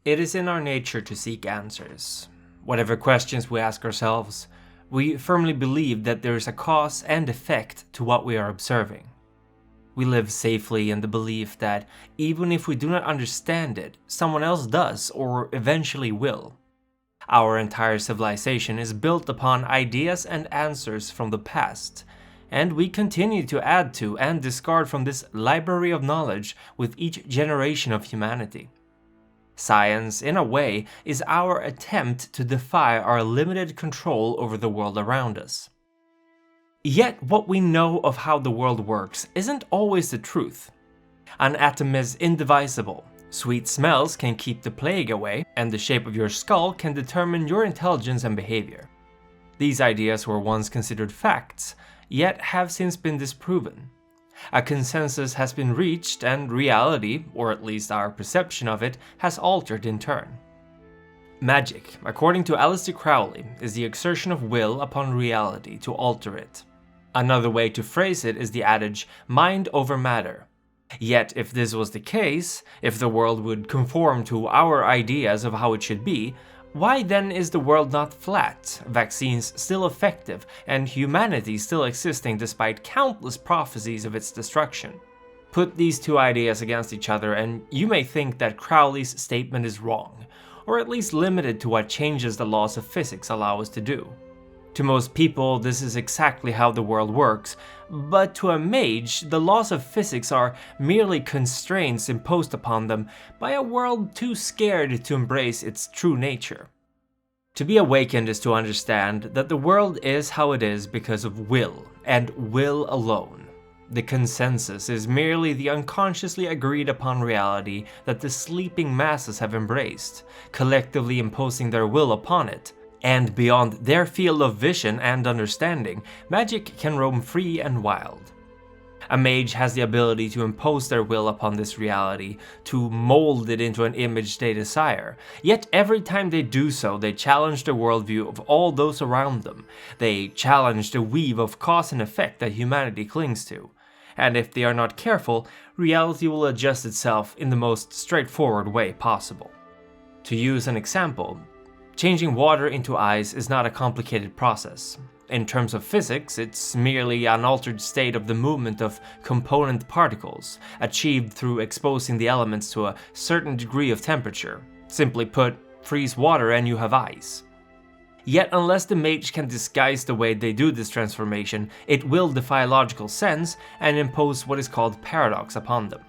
It is in our nature to seek answers. Whatever questions we ask ourselves, we firmly believe that there is a cause and effect to what we are observing. We live safely in the belief that even if we do not understand it, someone else does or eventually will. Our entire civilization is built upon ideas and answers from the past, and we continue to add to and discard from this library of knowledge with each generation of humanity. Science, in a way, is our attempt to defy our limited control over the world around us. Yet what we know of how the world works isn't always the truth. An atom is indivisible. Sweet smells can keep the plague away, and the shape of your skull can determine your intelligence and behavior. These ideas were once considered facts, yet have since been disproven. A consensus has been reached, and reality, or at least our perception of it, has altered in turn. Magic, according to Aleister Crowley, is the exertion of will upon reality to alter it. Another way to phrase it is the adage, mind over matter. Yet if this was the case, if the world would conform to our ideas of how it should be, why then is the world not flat, vaccines still effective, and humanity still existing despite countless prophecies of its destruction? Put these two ideas against each other and you may think that Crowley's statement is wrong, or at least limited to what changes the laws of physics allow us to do. To most people, this is exactly how the world works, but to a mage, the laws of physics are merely constraints imposed upon them by a world too scared to embrace its true nature. To be awakened is to understand that the world is how it is because of will, and will alone. The consensus is merely the unconsciously agreed upon reality that the sleeping masses have embraced, collectively imposing their will upon it. And beyond their field of vision and understanding, magic can roam free and wild. A mage has the ability to impose their will upon this reality, to mold it into an image they desire, yet every time they do so, they challenge the worldview of all those around them. They challenge the weave of cause and effect that humanity clings to. And if they are not careful, reality will adjust itself in the most straightforward way possible. To use an example, changing water into ice is not a complicated process. In terms of physics, it's merely an altered state of the movement of component particles, achieved through exposing the elements to a certain degree of temperature. Simply put, freeze water and you have ice. Yet unless the mage can disguise the way they do this transformation, it will defy logical sense and impose what is called paradox upon them.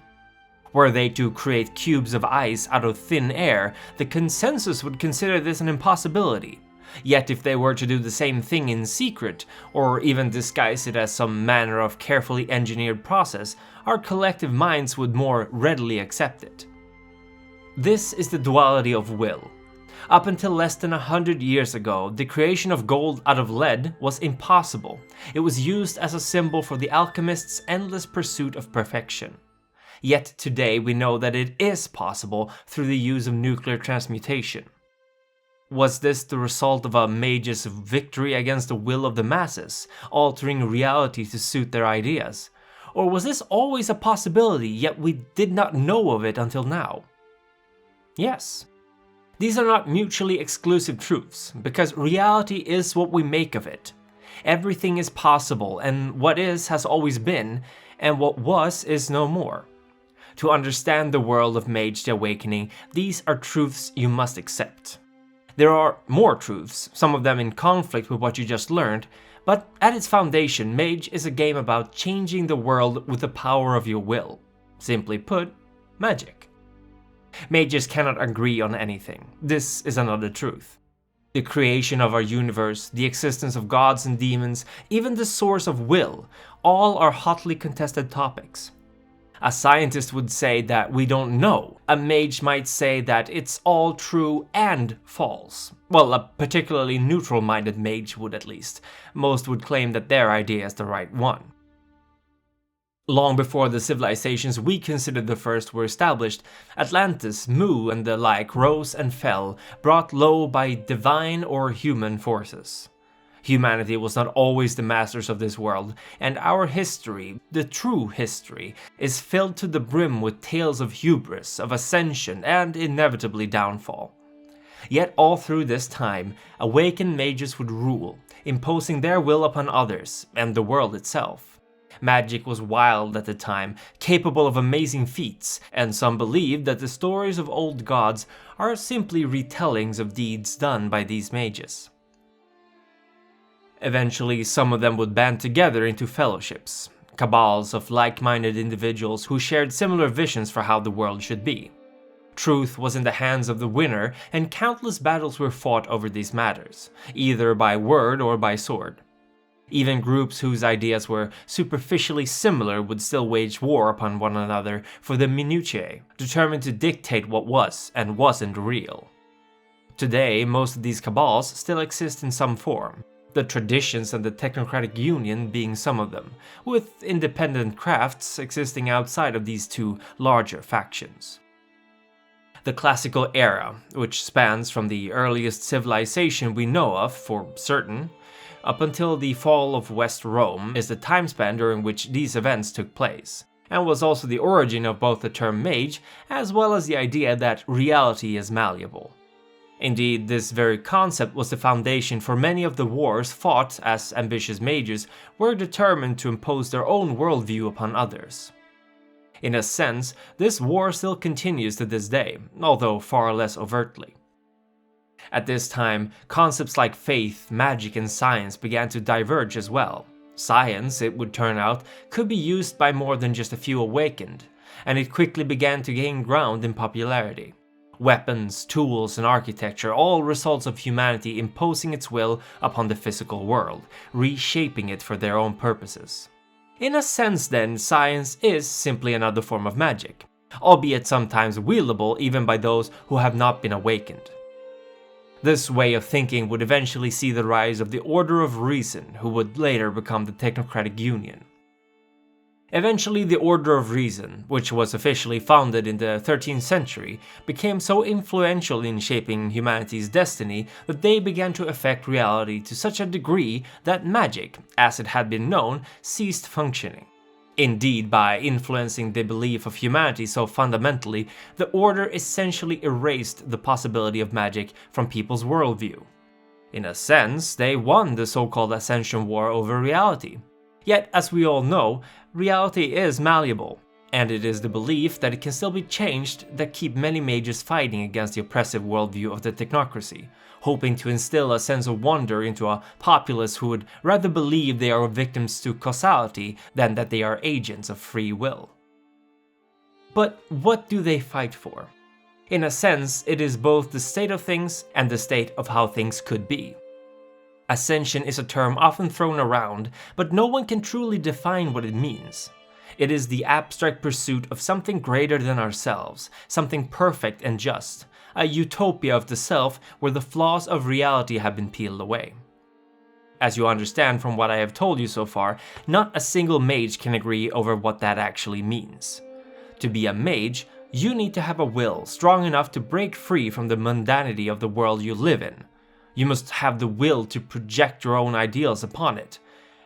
Were they to create cubes of ice out of thin air, the consensus would consider this an impossibility. Yet if they were to do the same thing in secret, or even disguise it as some manner of carefully engineered process, our collective minds would more readily accept it. This is the duality of will. Up until less than 100 years ago, the creation of gold out of lead was impossible. It was used as a symbol for the alchemist's endless pursuit of perfection. Yet today we know that it is possible through the use of nuclear transmutation. Was this the result of a mage's victory against the will of the masses, altering reality to suit their ideas? Or was this always a possibility, yet we did not know of it until now? Yes. These are not mutually exclusive truths, because reality is what we make of it. Everything is possible, and what is has always been, and what was is no more. To understand the world of Mage the Awakening, these are truths you must accept. There are more truths, some of them in conflict with what you just learned, but at its foundation, Mage is a game about changing the world with the power of your will. Simply put, magic. Mages cannot agree on anything. This is another truth. The creation of our universe, the existence of gods and demons, even the source of will, all are hotly contested topics. A scientist would say that we don't know. A mage might say that it's all true and false. Well, a particularly neutral-minded mage would at least. Most would claim that their idea is the right one. Long before the civilizations we consider the first were established, Atlantis, Mu, and the like rose and fell, brought low by divine or human forces. Humanity was not always the masters of this world, and our history, the true history, is filled to the brim with tales of hubris, of ascension, and inevitably downfall. Yet all through this time, awakened mages would rule, imposing their will upon others, and the world itself. Magic was wild at the time, capable of amazing feats, and some believed that the stories of old gods are simply retellings of deeds done by these mages. Eventually, some of them would band together into fellowships, cabals of like-minded individuals who shared similar visions for how the world should be. Truth was in the hands of the winner, and countless battles were fought over these matters, either by word or by sword. Even groups whose ideas were superficially similar would still wage war upon one another for the minutiae, determined to dictate what was and wasn't real. Today, most of these cabals still exist in some form, the traditions and the Technocratic Union being some of them, with independent crafts existing outside of these two larger factions. The classical era, which spans from the earliest civilization we know of for certain, up until the fall of West Rome, is the time span during which these events took place, and was also the origin of both the term mage as well as the idea that reality is malleable. Indeed, this very concept was the foundation for many of the wars fought as ambitious mages were determined to impose their own worldview upon others. In a sense, this war still continues to this day, although far less overtly. At this time, concepts like faith, magic, and science began to diverge as well. Science, it would turn out, could be used by more than just a few awakened, and it quickly began to gain ground in popularity. Weapons, tools, and architecture, all results of humanity imposing its will upon the physical world, reshaping it for their own purposes. In a sense then, science is simply another form of magic, albeit sometimes wieldable even by those who have not been awakened. This way of thinking would eventually see the rise of the Order of Reason, who would later become the Technocratic Union. Eventually, the Order of Reason, which was officially founded in the 13th century, became so influential in shaping humanity's destiny that they began to affect reality to such a degree that magic, as it had been known, ceased functioning. Indeed, by influencing the belief of humanity so fundamentally, the Order essentially erased the possibility of magic from people's worldview. In a sense, they won the so-called Ascension War over reality. Yet, as we all know, reality is malleable, and it is the belief that it can still be changed that keep many mages fighting against the oppressive worldview of the Technocracy, hoping to instill a sense of wonder into a populace who would rather believe they are victims to causality than that they are agents of free will. But what do they fight for? In a sense, it is both the state of things and the state of how things could be. Ascension is a term often thrown around, but no one can truly define what it means. It is the abstract pursuit of something greater than ourselves, something perfect and just, a utopia of the self where the flaws of reality have been peeled away. As you understand from what I have told you so far, not a single mage can agree over what that actually means. To be a mage, you need to have a will strong enough to break free from the mundanity of the world you live in. You must have the will to project your own ideals upon it,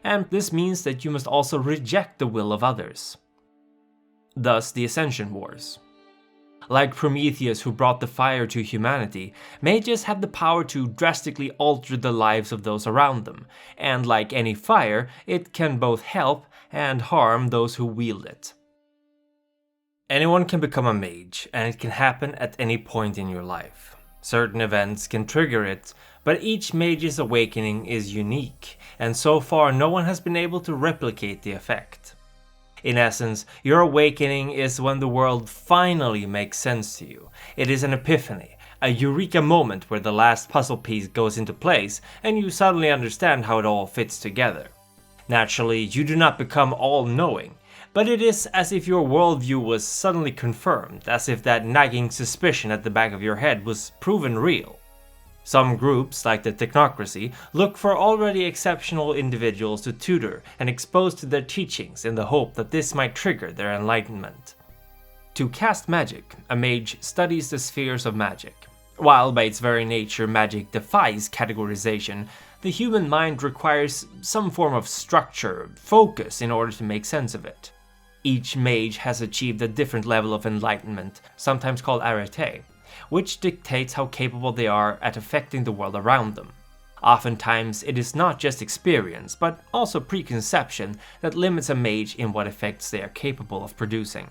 and this means that you must also reject the will of others. Thus the Ascension Wars. Like Prometheus who brought the fire to humanity, mages have the power to drastically alter the lives of those around them, and like any fire, it can both help and harm those who wield it. Anyone can become a mage, and it can happen at any point in your life. Certain events can trigger it, but each mage's awakening is unique, and so far no one has been able to replicate the effect. In essence, your awakening is when the world finally makes sense to you. It is an epiphany, a eureka moment where the last puzzle piece goes into place and you suddenly understand how it all fits together. Naturally, you do not become all-knowing, but it is as if your worldview was suddenly confirmed, as if that nagging suspicion at the back of your head was proven real. Some groups, like the Technocracy, look for already exceptional individuals to tutor and expose to their teachings in the hope that this might trigger their enlightenment. To cast magic, a mage studies the spheres of magic. While by its very nature magic defies categorization, The human mind requires some form of structure, focus, in order to make sense of it. Each mage has achieved a different level of enlightenment, sometimes called arete, which dictates how capable they are at affecting the world around them. Oftentimes, it is not just experience, but also preconception that limits a mage in what effects they are capable of producing.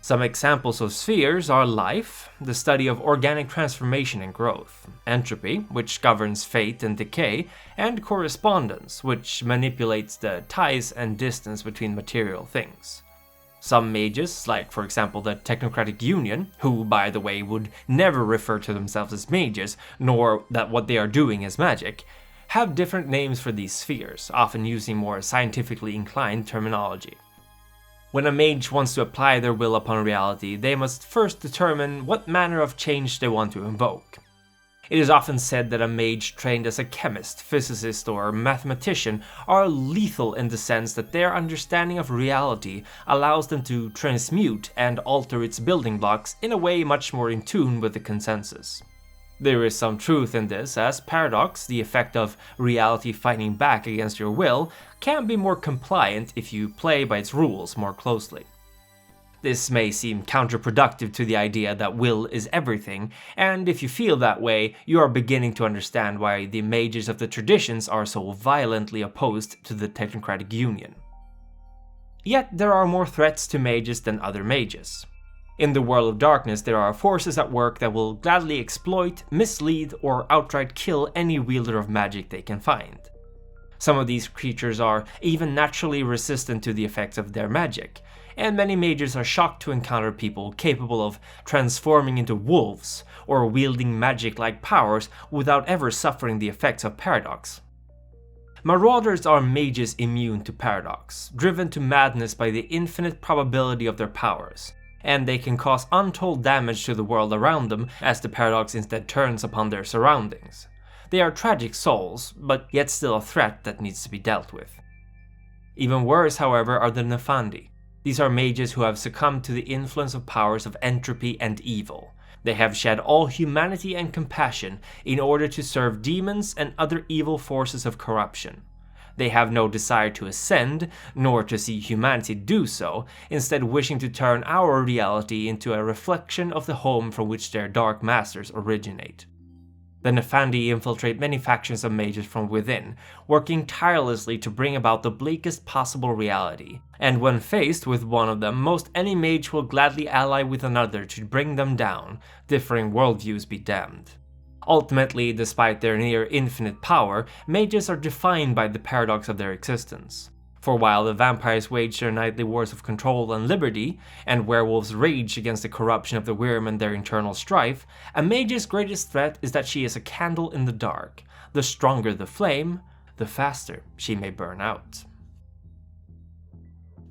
Some examples of spheres are life, the study of organic transformation and growth, entropy, which governs fate and decay, and correspondence, which manipulates the ties and distance between material things. Some mages, like for example the Technocratic Union, who by the way would never refer to themselves as mages, nor that what they are doing is magic, have different names for these spheres, often using more scientifically inclined terminology. When a mage wants to apply their will upon reality, they must first determine what manner of change they want to invoke. It is often said that a mage trained as a chemist, physicist, or mathematician are lethal in the sense that their understanding of reality allows them to transmute and alter its building blocks in a way much more in tune with the consensus. There is some truth in this, as paradox, the effect of reality fighting back against your will, can be more compliant if you play by its rules more closely. This may seem counterproductive to the idea that will is everything, and if you feel that way, you are beginning to understand why the mages of the traditions are so violently opposed to the Technocratic Union. Yet there are more threats to mages than other mages. In the world of darkness, there are forces at work that will gladly exploit, mislead, or outright kill any wielder of magic they can find. Some of these creatures are even naturally resistant to the effects of their magic, and many mages are shocked to encounter people capable of transforming into wolves or wielding magic-like powers without ever suffering the effects of paradox. Marauders are mages immune to paradox, driven to madness by the infinite probability of their powers, and they can cause untold damage to the world around them as the paradox instead turns upon their surroundings. They are tragic souls, but yet still a threat that needs to be dealt with. Even worse, however, are the Nephandi. These are mages who have succumbed to the influence of powers of entropy and evil. They have shed all humanity and compassion in order to serve demons and other evil forces of corruption. They have no desire to ascend, nor to see humanity do so, instead wishing to turn our reality into a reflection of the home from which their dark masters originate. The Nephandi infiltrate many factions of mages from within, working tirelessly to bring about the bleakest possible reality, and when faced with one of them, most any mage will gladly ally with another to bring them down, differing worldviews be damned. Ultimately, despite their near infinite power, mages are defined by the paradox of their existence. For while the vampires wage their nightly wars of control and liberty, and werewolves rage against the corruption of the wyrm and their internal strife, a mage's greatest threat is that she is a candle in the dark. The stronger the flame, the faster she may burn out.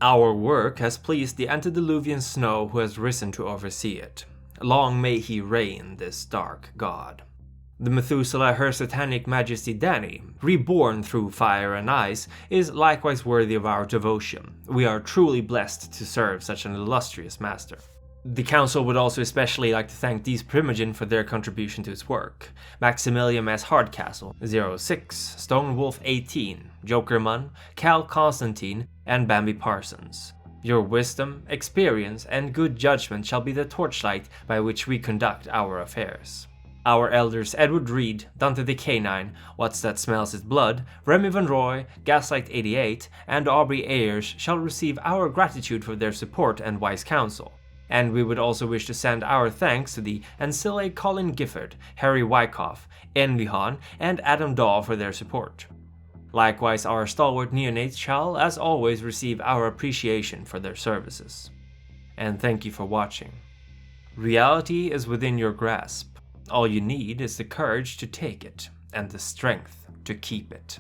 Our work has pleased the antediluvian snow who has risen to oversee it. Long may he reign, this dark god. The Methuselah her satanic majesty Dani, reborn through fire and ice, is likewise worthy of our devotion. We are truly blessed to serve such an illustrious master. The council would also especially like to thank these Primogen for their contribution to its work. Maximilian S Hardcastle, 06, Stonewolf 18, Jokerman, Cal Constantine, and Bambi Parsons. Your wisdom, experience, and good judgment shall be the torchlight by which we conduct our affairs. Our elders Edward Reed, Dante the Canine, What's That Smells His Blood, Remy Van Roy, Gaslight 88, and Aubrey Ayers shall receive our gratitude for their support and wise counsel. And we would also wish to send our thanks to the Ancille Colin Gifford, Harry Wyckoff, Envihan, and Adam Daw for their support. Likewise, our stalwart neonates shall, as always, receive our appreciation for their services. And thank you for watching. Reality is within your grasp. All you need is the courage to take it, and the strength to keep it.